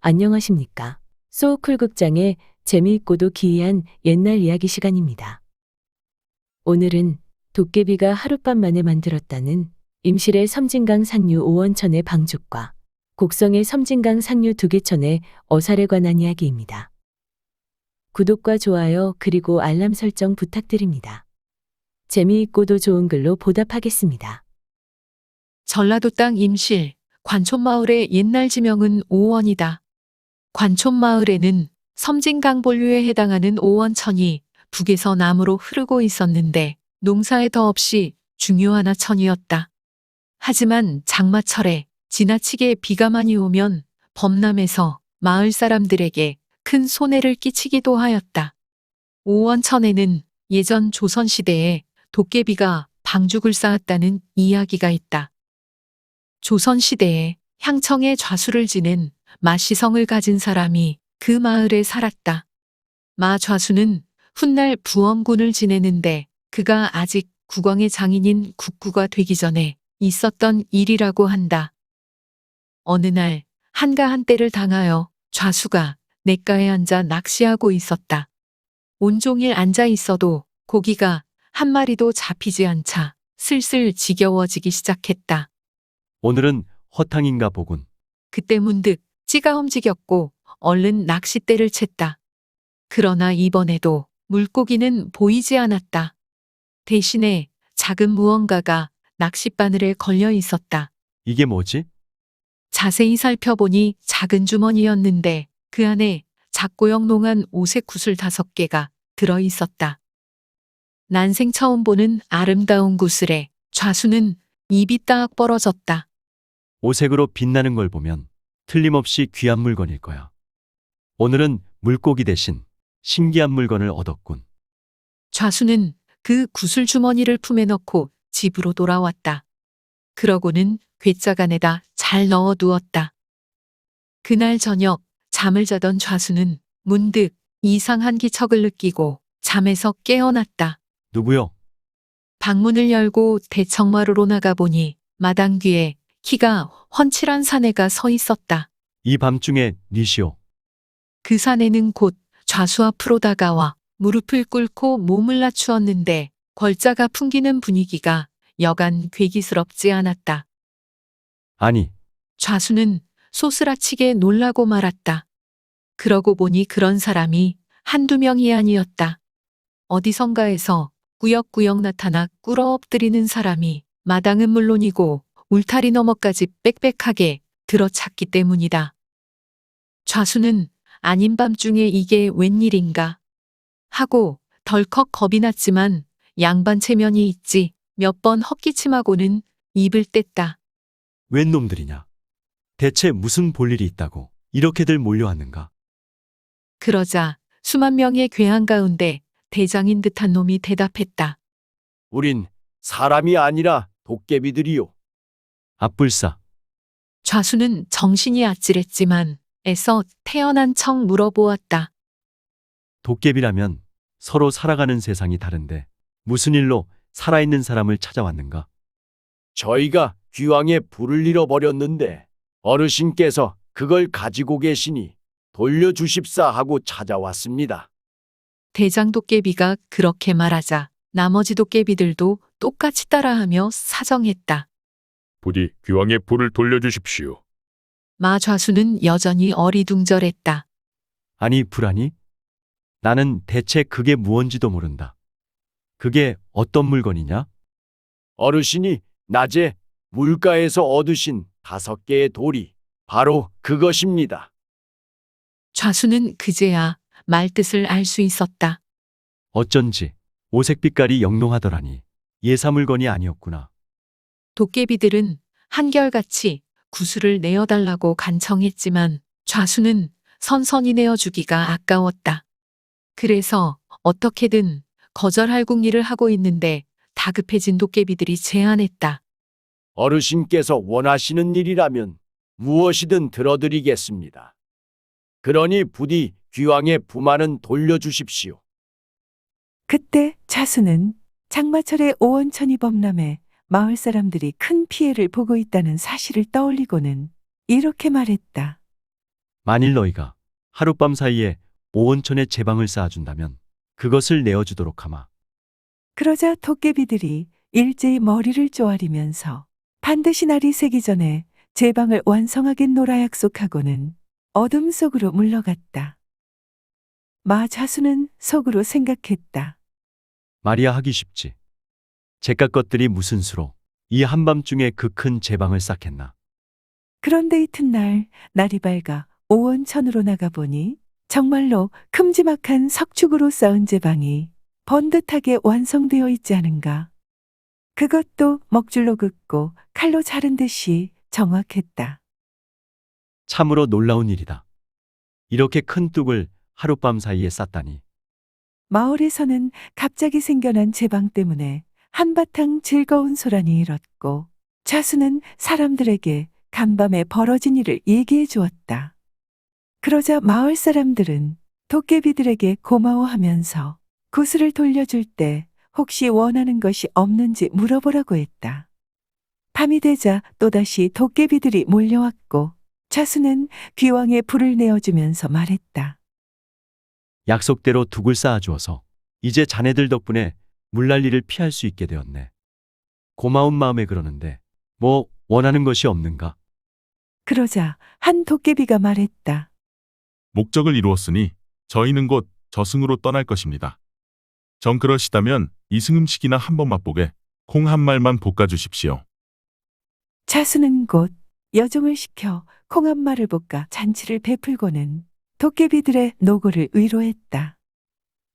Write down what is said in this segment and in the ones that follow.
안녕하십니까. 소우쿨 극장의 재미있고도 기이한 옛날 이야기 시간입니다. 오늘은 도깨비가 하룻밤 만에 만들었다는 임실의 섬진강 상류 5원천의 방죽과 곡성의 섬진강 상류 2개천의 어살에 관한 이야기입니다. 구독과 좋아요 그리고 알람 설정 부탁드립니다. 재미있고도 좋은 글로 보답하겠습니다. 전라도 땅 임실, 관촌마을의 옛날 지명은 오원이다. 관촌마을에는 섬진강 본류에 해당하는 오원천이 북에서 남으로 흐르고 있었는데 농사에 더없이 중요한 하천이었다. 하지만 장마철에 지나치게 비가 많이 오면 범람해서 마을 사람들에게 큰 손해를 끼치기도 하였다. 오원천에는 예전 조선시대에 도깨비가 방죽을 쌓았다는 이야기가 있다. 조선시대에 향청에 좌수를 지낸 마시성을 가진 사람이 그 마을에 살았다. 마 좌수는 훗날 부엄군을 지내는데 그가 아직 국왕의 장인인 국구가 되기 전에 있었던 일이라고 한다. 어느 날 한가한 때를 당하여 좌수가 냇가에 앉아 낚시하고 있었다. 온종일 앉아 있어도 고기가 한 마리도 잡히지 않자 슬슬 지겨워지기 시작했다. 오늘은 허탕인가 보군. 그때 문득 찌가 움직였고 얼른 낚싯대를 챘다. 그러나 이번에도 물고기는 보이지 않았다. 대신에 작은 무언가가 낚싯바늘에 걸려 있었다. 이게 뭐지? 자세히 살펴보니 작은 주머니였는데 그 안에 작고 영롱한 오색 구슬 5개가 들어 있었다. 난생 처음 보는 아름다운 구슬에 좌수는 입이 딱 벌어졌다. 오색으로 빛나는 걸 보면 틀림없이 귀한 물건일 거야. 오늘은 물고기 대신 신기한 물건을 얻었군. 좌수는 그 구슬 주머니를 품에 넣고 집으로 돌아왔다. 그러고는 괴짝 안에다 잘 넣어 두었다. 그날 저녁 잠을 자던 좌수는 문득 이상한 기척을 느끼고 잠에서 깨어났다. 누구요? 방문을 열고 대청마루로 나가보니 마당 뒤에 키가 훤칠한 사내가 서 있었다. 이 밤중에 니시오. 그 사내는 곧 좌수 앞으로 다가와 무릎을 꿇고 몸을 낮추었는데 걸자가 풍기는 분위기가 여간 괴기스럽지 않았다. 아니, 좌수는 소스라치게 놀라고 말았다. 그러고 보니 그런 사람이 한두 명이 아니었다. 어디선가에서 꾸역꾸역 나타나 꿇어 엎드리는 사람이 마당은 물론이고 울타리 너머까지 빽빽하게 들어찼기 때문이다. 좌수는 아닌 밤중에 이게 웬일인가 하고 덜컥 겁이 났지만 양반 체면이 있지 몇 번 헛기침하고는 입을 뗐다. 웬 놈들이냐? 대체 무슨 볼일이 있다고 이렇게들 몰려왔는가? 그러자 수만 명의 괴한 가운데 대장인 듯한 놈이 대답했다. 우린 사람이 아니라 도깨비들이요. 앞불사, 좌수는 정신이 아찔했지만 애써 태어난 척 물어보았다. 도깨비라면 서로 살아가는 세상이 다른데 무슨 일로 살아있는 사람을 찾아왔는가? 저희가 귀왕의 불을 잃어버렸는데 어르신께서 그걸 가지고 계시니 돌려주십사 하고 찾아왔습니다. 대장 도깨비가 그렇게 말하자 나머지 도깨비들도 똑같이 따라하며 사정했다. 부디 귀왕의 불을 돌려주십시오. 마 좌수는 여전히 어리둥절했다. 아니, 불아니? 나는 대체 그게 무언지도 모른다. 그게 어떤 물건이냐? 어르신이 낮에 물가에서 얻으신 5개의 돌이 바로 그것입니다. 좌수는 그제야 말뜻을 알 수 있었다. 어쩐지 오색 빛깔이 영롱하더라니 예사 물건이 아니었구나. 도깨비들은 한결같이 구슬을 내어달라고 간청했지만 좌수는 선선히 내어주기가 아까웠다. 그래서 어떻게든 거절할 궁리를 하고 있는데 다급해진 도깨비들이 제안했다. 어르신께서 원하시는 일이라면 무엇이든 들어드리겠습니다. 그러니 부디 귀왕의 부만은 돌려주십시오. 그때 좌수는 장마철에 오원천이 범람해 마을 사람들이 큰 피해를 보고 있다는 사실을 떠올리고는 이렇게 말했다. 만일 너희가 하룻밤 사이에 오온천에 제방을 쌓아준다면 그것을 내어주도록 하마. 그러자 도깨비들이 일제히 머리를 쪼아리면서 반드시 날이 새기 전에 제방을 완성하겠노라 약속하고는 어둠 속으로 물러갔다. 마자수는 속으로 생각했다. 말이야 하기 쉽지. 제깟 것들이 무슨 수로 이 한밤중에 그 큰 제방을 쌓겠나. 그런데 이튿날 날이 밝아 오원천으로 나가보니 정말로 큼지막한 석축으로 쌓은 제방이 번듯하게 완성되어 있지 않은가. 그것도 먹줄로 긋고 칼로 자른 듯이 정확했다. 참으로 놀라운 일이다. 이렇게 큰 뚝을 하룻밤 사이에 쌓다니. 마을에서는 갑자기 생겨난 제방 때문에 한바탕 즐거운 소란이 일었고 자수는 사람들에게 간밤에 벌어진 일을 얘기해 주었다. 그러자 마을 사람들은 도깨비들에게 고마워하면서 구슬을 돌려줄 때 혹시 원하는 것이 없는지 물어보라고 했다. 밤이 되자 또다시 도깨비들이 몰려왔고 자수는 귀왕의 불을 내어주면서 말했다. 약속대로 둑을 쌓아주어서 이제 자네들 덕분에 물난리를 피할 수 있게 되었네. 고마운 마음에 그러는데 뭐 원하는 것이 없는가? 그러자 한 도깨비가 말했다. 목적을 이루었으니 저희는 곧 저승으로 떠날 것입니다. 정 그러시다면 이승음식이나 한번 맛보게 콩 한 말만 볶아주십시오. 자수는 곧 여종을 시켜 콩 한 마를 볶아 잔치를 베풀고는 도깨비들의 노고를 위로했다.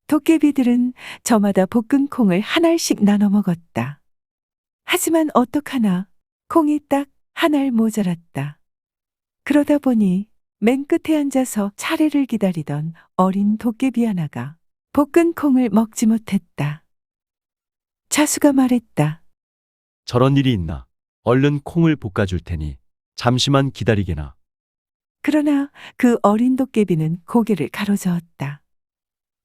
도깨비들은 저마다 볶은 콩을 한 알씩 나눠 먹었다. 하지만 어떡하나 콩이 딱 한 알 모자랐다. 그러다 보니 맨 끝에 앉아서 차례를 기다리던 어린 도깨비 하나가 볶은 콩을 먹지 못했다. 자수가 말했다. 저런 일이 있나? 얼른 콩을 볶아줄 테니 잠시만 기다리게나. 그러나 그 어린 도깨비는 고개를 가로저었다.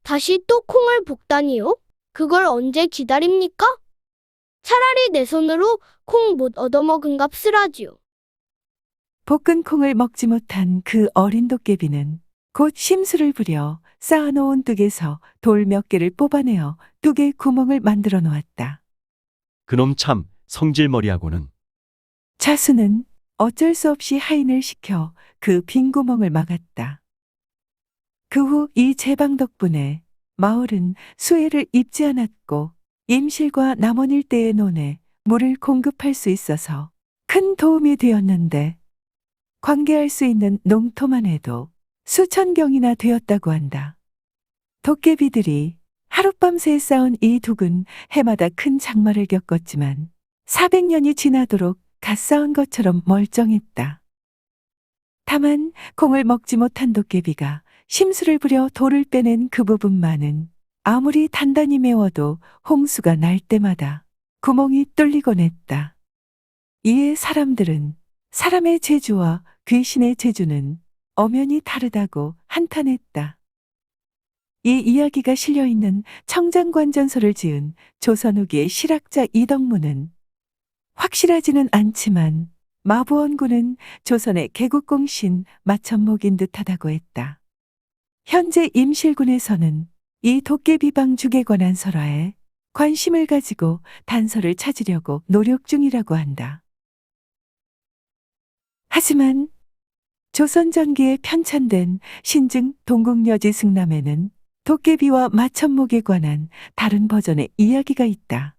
다시 또 콩을 볶다니요? 그걸 언제 기다립니까? 차라리 내 손으로 콩 못 얻어먹은 값을 하지요. 볶은 콩을 먹지 못한 그 어린 도깨비는 곧 심술을 부려 쌓아놓은 뚝에서 돌 몇 개를 뽑아내어 뚝에 구멍을 만들어 놓았다. 그놈 참 성질머리하고는. 자수는 어쩔 수 없이 하인을 시켜 그 빈 구멍을 막았다. 그 후 이 제방 덕분에 마을은 수해를 입지 않았고 임실과 남원 일대의 논에 물을 공급할 수 있어서 큰 도움이 되었는데 관계할 수 있는 농토만 해도 수천 경이나 되었다고 한다. 도깨비들이 하룻밤새 쌓은 이 둑은 해마다 큰 장마를 겪었지만 400년이 지나도록 갓 쌓은 것처럼 멀쩡했다. 다만 콩을 먹지 못한 도깨비가 심술을 부려 돌을 빼낸 그 부분만은 아무리 단단히 메워도 홍수가 날 때마다 구멍이 뚫리곤 했다. 이에 사람들은 사람의 재주와 귀신의 재주는 엄연히 다르다고 한탄했다. 이 이야기가 실려있는 청장관전서를 지은 조선 후기의 실학자 이덕무는 확실하지는 않지만 마부원군은 조선의 개국공신 마천목인 듯하다고 했다. 현재 임실군에서는 이 도깨비방죽에 관한 설화에 관심을 가지고 단서를 찾으려고 노력 중이라고 한다. 하지만 조선 전기에 편찬된 신증 동국여지 승남에는 도깨비와 마천목에 관한 다른 버전의 이야기가 있다.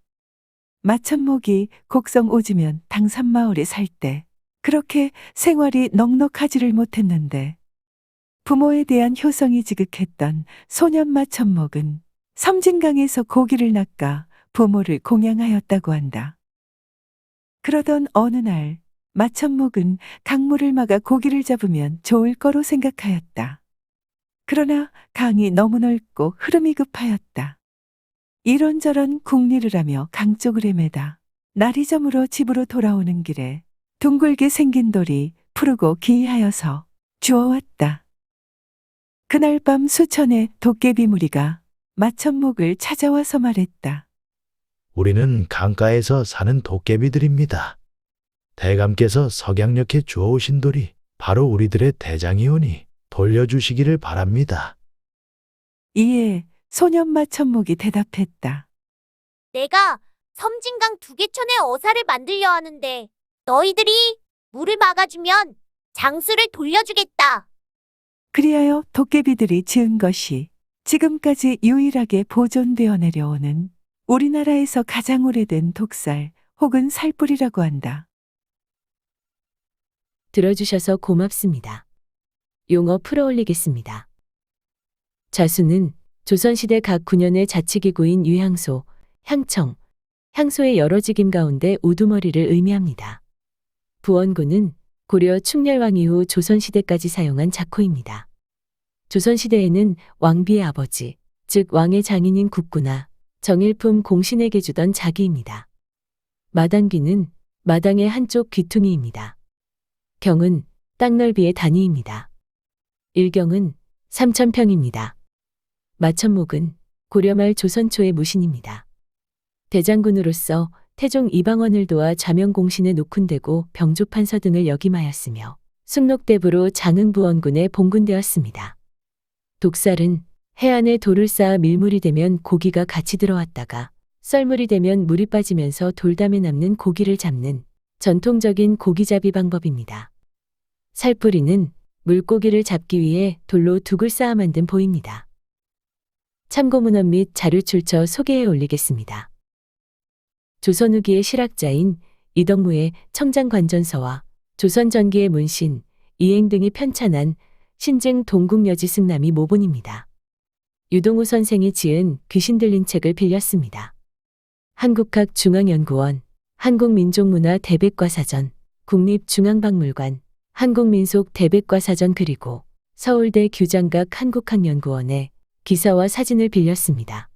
마천목이 곡성 오지면 당산마을에 살 때 그렇게 생활이 넉넉하지를 못했는데 부모에 대한 효성이 지극했던 소년 마천목은 섬진강에서 고기를 낚아 부모를 공양하였다고 한다. 그러던 어느 날 마천목은 강물을 막아 고기를 잡으면 좋을 거로 생각하였다. 그러나 강이 너무 넓고 흐름이 급하였다. 이런저런 궁리를 하며 강 쪽을 헤매다 날이 저물어 집으로 돌아오는 길에 둥글게 생긴 돌이 푸르고 기이하여서 주워왔다. 그날 밤 수천의 도깨비 무리가 마천목을 찾아와서 말했다. 우리는 강가에서 사는 도깨비들입니다. 대감께서 석양역에 주워오신 돌이 바로 우리들의 대장이오니 돌려주시기를 바랍니다. 이에 소년 마천목이 대답했다. 내가 섬진강 두개천에 어사를 만들려 하는데 너희들이 물을 막아주면 장수를 돌려주겠다. 그리하여 도깨비들이 지은 것이 지금까지 유일하게 보존되어 내려오는 우리나라에서 가장 오래된 독살 혹은 살뿔이라고 한다. 들어주셔서 고맙습니다. 용어 풀어올리겠습니다. 자수는 조선시대 각 군현의 자치기구인 유향소, 향청, 향소의 여러 직임 가운데 우두머리를 의미합니다. 부원군은 고려 충렬왕 이후 조선시대까지 사용한 작호입니다. 조선시대에는 왕비의 아버지, 즉 왕의 장인인 국구나 정일품 공신에게 주던 자기입니다. 마당귀는 마당의 한쪽 귀퉁이입니다. 경은 땅 넓이의 단위입니다. 일경은 3,000평입니다. 마천목은 고려말 조선 초의 무신입니다. 대장군으로서 태종 이방원을 도와 자명공신에 녹훈되고 병조판서 등을 역임하였으며 숙록대부로 장흥부원군에 봉군되었습니다. 독살은 해안에 돌을 쌓아 밀물이 되면 고기가 같이 들어왔다가 썰물이 되면 물이 빠지면서 돌담에 남는 고기를 잡는 전통적인 고기잡이 방법입니다. 살뿌리는 물고기를 잡기 위해 돌로 둑을 쌓아 만든 보입니다. 참고문헌 및 자료 출처 소개해 올리겠습니다. 조선 후기의 실학자인 이덕무의 청장관전서와 조선 전기의 문신, 이행 등이 편찬한 신증 동국여지 승남이 모본입니다. 유동우 선생이 지은 귀신 들린 책을 빌렸습니다. 한국학 중앙연구원, 한국민족문화 대백과사전, 국립중앙박물관, 한국민속 대백과사전 그리고 서울대 규장각 한국학연구원에 기사와 사진을 빌렸습니다.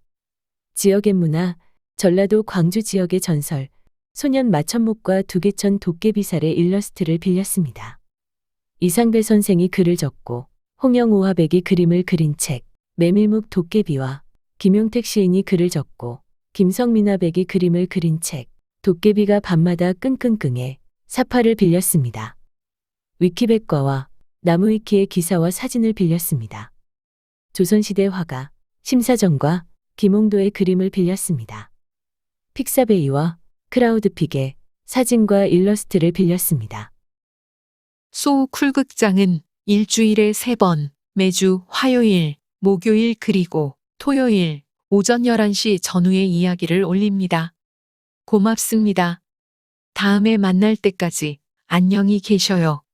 지역의 문화, 전라도 광주 지역의 전설, 소년 마천목과 두개천 도깨비살의 일러스트를 빌렸습니다. 이상배 선생이 글을 적고 홍영오화백이 그림을 그린 책, 메밀묵 도깨비와 김용택 시인이 글을 적고 김성민화백이 그림을 그린 책, 도깨비가 밤마다 끙끙끙에 사파를 빌렸습니다. 위키백과와 나무위키의 기사와 사진을 빌렸습니다. 조선시대 화가 심사정과 김홍도의 그림을 빌렸습니다. 픽사베이와 크라우드픽의 사진과 일러스트를 빌렸습니다. 소쿨극장은 일주일에 3번, 매주 화요일, 목요일 그리고 토요일 오전 11시 전후에 이야기를 올립니다. 고맙습니다. 다음에 만날 때까지 안녕히 계셔요.